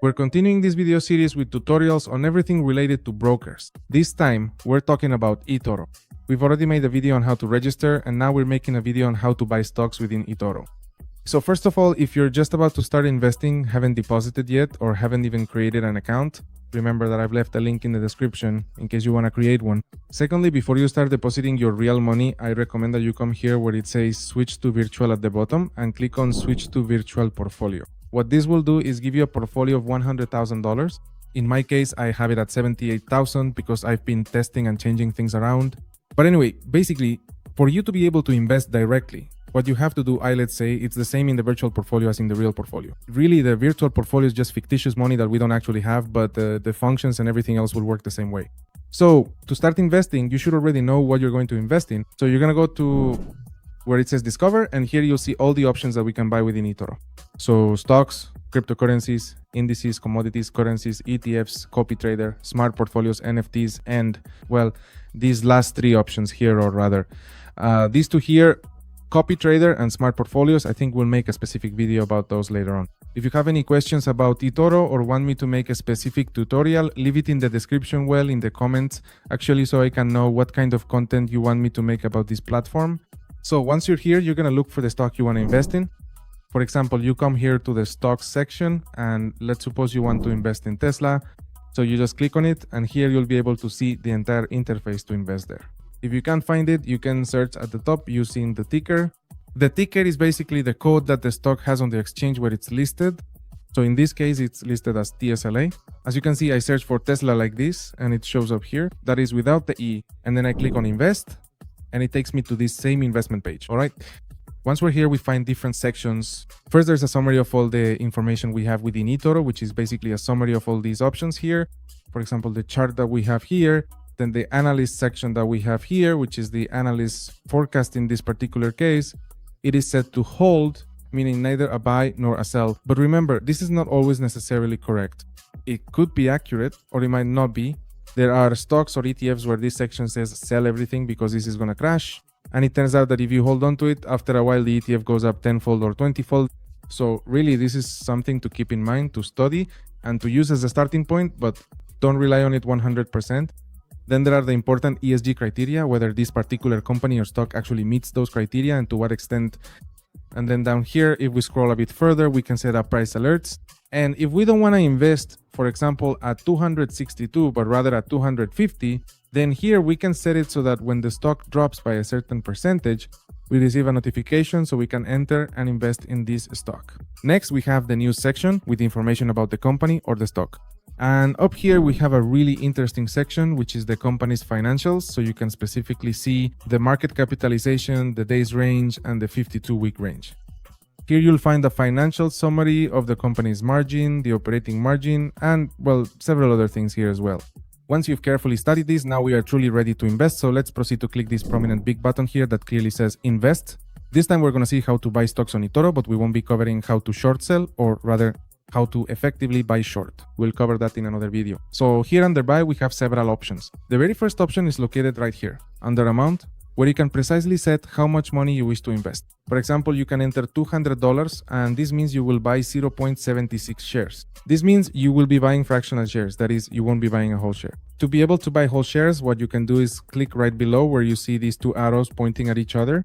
We're continuing this video series with tutorials on everything related to brokers. This time, we're talking about eToro. We've already made a video on how to register, and now we're making a video on how to buy stocks within eToro. So first of all, if you're just about to start investing, haven't deposited yet, or haven't even created an account, remember that I've left a link in the description in case you want to create one. Secondly, before you start depositing your real money, I recommend that you come here where it says switch to virtual at the bottom and click on switch to virtual portfolio. What this will do is give you a portfolio of $100,000. In my case, I have it at 78,000 because I've been testing and changing things around. But anyway, basically, for you to be able to invest directly, what you have to do, let's say, it's the same in the virtual portfolio as in the real portfolio. Really, the virtual portfolio is just fictitious money that we don't actually have, but the functions and everything else will work the same way. So to start investing, you should already know what you're going to invest in. So you're going to go to where it says Discover, and here you'll see all the options that we can buy within eToro. So stocks, cryptocurrencies, indices, commodities, currencies, ETFs, copy trader, smart portfolios, NFTs, and, well, these last three options here, or rather, these two here, copy trader and smart portfolios. I think we'll make a specific video about those later on. If you have any questions about eToro or want me to make a specific tutorial, leave it in the description, well, in the comments, actually, so I can know what kind of content you want me to make about this platform. So once you're here, you're going to look for the stock you want to invest in. For example, you come here to the stocks section, and let's suppose you want to invest in Tesla. So you just click on it, and here you'll be able to see the entire interface to invest there. If you can't find it, you can search at the top using the ticker. The ticker is basically the code that the stock has on the exchange where it's listed. So in this case, it's listed as TSLA. As you can see, I search for Tesla like this, and it shows up here. That is without the E. And then I click on invest, and it takes me to this same investment page. All right. Once we're here, we find different sections. First, there's a summary of all the information we have within eToro, which is basically a summary of all these options here. For example, the chart that we have here. Then the analyst section that we have here, which is the analyst forecast in this particular case. It is set to hold, meaning neither a buy nor a sell. But remember, this is not always necessarily correct. It could be accurate, or it might not be. There are stocks or ETFs where this section says sell everything because this is going to crash. And it turns out that if you hold on to it, after a while, the ETF goes up 10-fold or 20-fold. So really, this is something to keep in mind, to study and to use as a starting point, but don't rely on it 100%. Then there are the important ESG criteria, whether this particular company or stock actually meets those criteria and to what extent. And then down here, if we scroll a bit further, we can set up price alerts. And if we don't want to invest, for example, at 262, but rather at 250, then here we can set it so that when the stock drops by a certain percentage, we receive a notification so we can enter and invest in this stock. Next, we have the news section with information about the company or the stock. And up here, we have a really interesting section, which is the company's financials. So you can specifically see the market capitalization, the days range, and the 52-week range. Here you'll find a financial summary of the company's margin, the operating margin, and, well, several other things here as well. Once you've carefully studied this, now we are truly ready to invest. So let's proceed to click this prominent big button here that clearly says invest. This time we're going to see how to buy stocks on eToro, but we won't be covering how to short sell, or rather how to effectively buy short. We'll cover that in another video. So here under buy, we have several options. The very first option is located right here under amount, where you can precisely set how much money you wish to invest. For example, you can enter $200, and this means you will buy 0.76 shares. This means you will be buying fractional shares. That is, you won't be buying a whole share. To be able to buy whole shares, what you can do is click right below where you see these two arrows pointing at each other.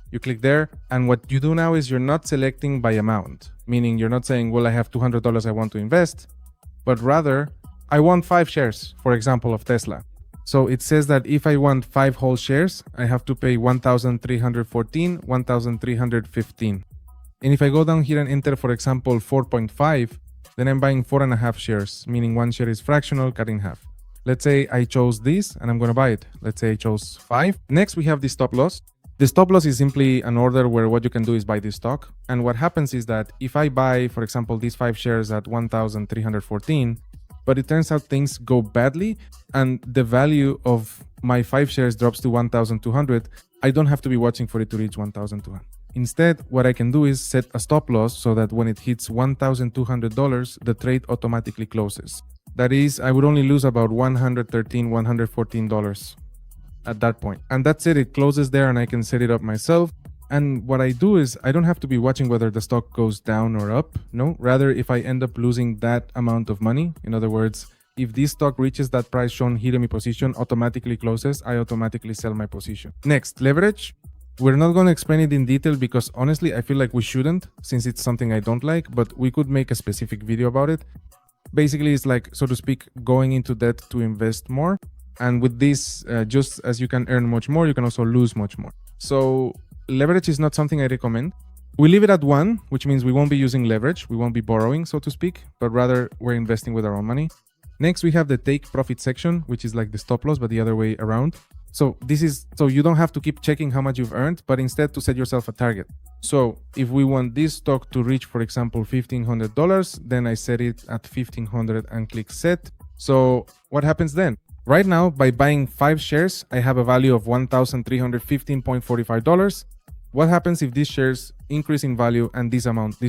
You click there, and what you do now is you're not selecting by amount, meaning you're not saying, well, I have $200 I want to invest, but rather, I want 5 shares, for example, of Tesla. So it says that if I want 5 whole shares, I have to pay $1,314, $1,315. And if I go down here and enter, for example, 4.5, then I'm buying 4.5 shares, meaning 1 share is fractional, cut in half. Let's say I chose this, and I'm going to buy it. Let's say I chose 5. Next, we have the stop loss. The stop loss is simply an order where what you can do is buy this stock. And what happens is that if I buy, for example, these 5 shares at 1,314, but it turns out things go badly and the value of my 5 shares drops to 1,200, I don't have to be watching for it to reach 1,200. Instead, what I can do is set a stop loss so that when it hits $1,200, the trade automatically closes. That is, I would only lose about $113, $114 at that point. And that's it, it closes there, and I can set it up myself. And what I do is I don't have to be watching whether the stock goes down or up. No, rather if I end up losing that amount of money, in other words, if this stock reaches that price shown here in my position, automatically closes, I automatically sell my position. Next, leverage. We're not going to explain it in detail because honestly, I feel like we shouldn't since it's something I don't like, but we could make a specific video about it. Basically, it's like, so to speak, going into debt to invest more. And with this, just as you can earn much more, you can also lose much more. So leverage is not something I recommend. We leave it at 1, which means we won't be using leverage. We won't be borrowing, so to speak, but rather we're investing with our own money. Next, we have the take profit section, which is like the stop loss, but the other way around. So you don't have to keep checking how much you've earned, but instead to set yourself a target. So if we want this stock to reach, for example, $1,500, then I set it at 1,500 and click set. So what happens then? Right now, by buying 5 shares, I have a value of $1,315.45. What happens if these shares increase in value and this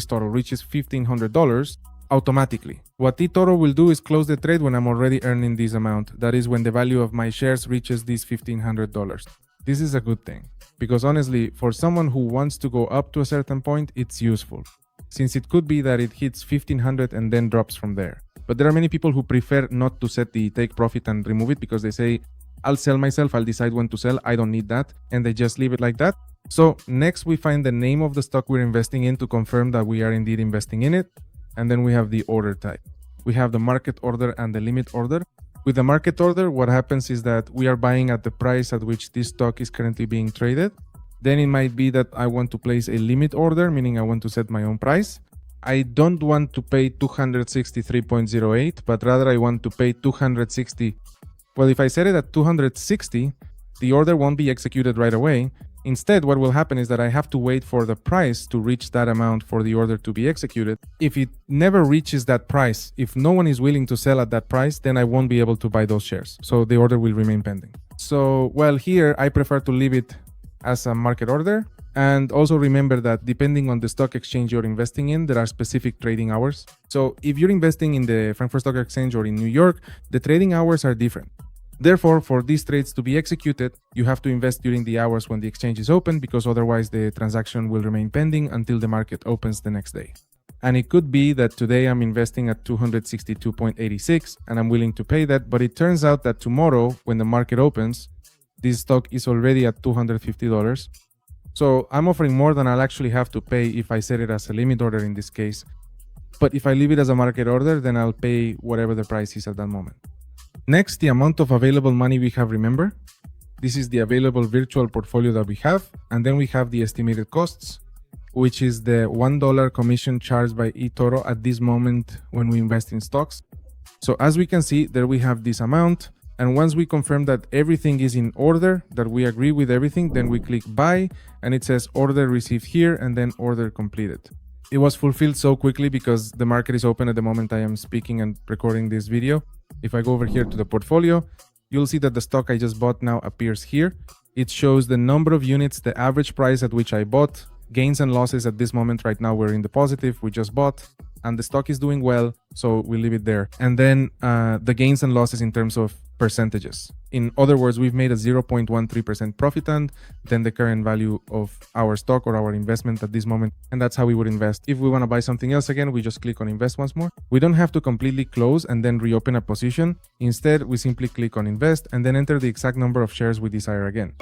total reaches $1,500 automatically? What eToro will do is close the trade when I'm already earning this amount. That is when the value of my shares reaches this $1,500. This is a good thing because honestly, for someone who wants to go up to a certain point, it's useful since it could be that it hits 1,500 and then drops from there. But there are many people who prefer not to set the take profit and remove it because they say, I'll sell myself, I'll decide when to sell, I don't need that, and they just leave it like that. So next we find the name of the stock we're investing in to confirm that we are indeed investing in it. And then we have the order type. We have the market order and the limit order. With the market order, what happens is that we are buying at the price at which this stock is currently being traded. Then it might be that I want to place a limit order, meaning I want to set my own price. I don't want to pay 263.08, but rather I want to pay 260. Well, if I set it at 260, the order won't be executed right away. Instead, what will happen is that I have to wait for the price to reach that amount for the order to be executed. If it never reaches that price, if no one is willing to sell at that price, then I won't be able to buy those shares. So the order will remain pending. So, well, here I prefer to leave it as a market order. And also remember that depending on the stock exchange you're investing in, there are specific trading hours. So if you're investing in the Frankfurt Stock Exchange or in New York, the trading hours are different. Therefore, for these trades to be executed, you have to invest during the hours when the exchange is open because otherwise the transaction will remain pending until the market opens the next day. And it could be that today I'm investing at 262.86 and I'm willing to pay that, but it turns out that tomorrow when the market opens, this stock is already at $250. So I'm offering more than I'll actually have to pay if I set it as a limit order in this case. But if I leave it as a market order, then I'll pay whatever the price is at that moment. Next, the amount of available money we have, remember? This is the available virtual portfolio that we have. And then we have the estimated costs, which is the $1 commission charged by eToro at this moment when we invest in stocks. So as we can see, there we have this amount. And once we confirm that everything is in order, that we agree with everything, then we click buy and it says order received here and then order completed. It was fulfilled so quickly because the market is open at the moment I am speaking and recording this video. If I go over here to the portfolio, you'll see that the stock I just bought now appears here. It shows the number of units, the average price at which I bought, gains and losses at this moment. Right now we're in the positive, we just bought, and the stock is doing well, so we leave it there. And then the gains and losses in terms of percentages. In other words, we've made a 0.13% profit and then the current value of our stock or our investment at this moment. And that's how we would invest. If we want to buy something else again, we just click on invest once more. We don't have to completely close and then reopen a position. Instead, we simply click on invest and then enter the exact number of shares we desire again.